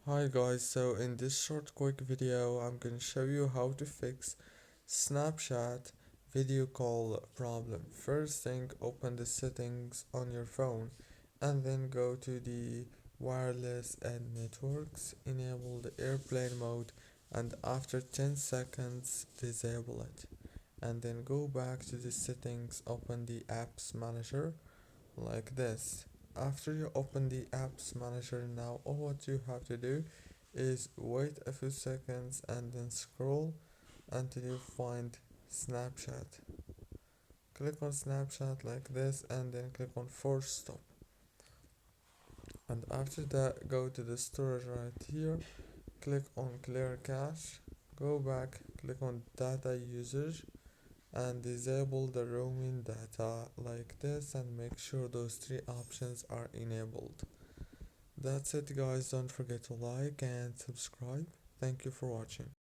Hi guys, so in this short quick video I'm gonna show you how to fix Snapchat video call problem. First thing, open the settings on your phone and then go to the wireless and networks, enable the airplane mode, and after 10 seconds disable it, and then go back to the settings, open the apps manager like this. After you open the apps manager, now all what you have to do is wait a few seconds and then scroll until you find Snapchat. Click on Snapchat like this and then click on force stop, and after that go to the storage right here, click on clear cache, go back, click on data usage and disable the roaming data like this, and make sure those three options are enabled. That's it guys, don't forget to like and subscribe. Thank you for watching.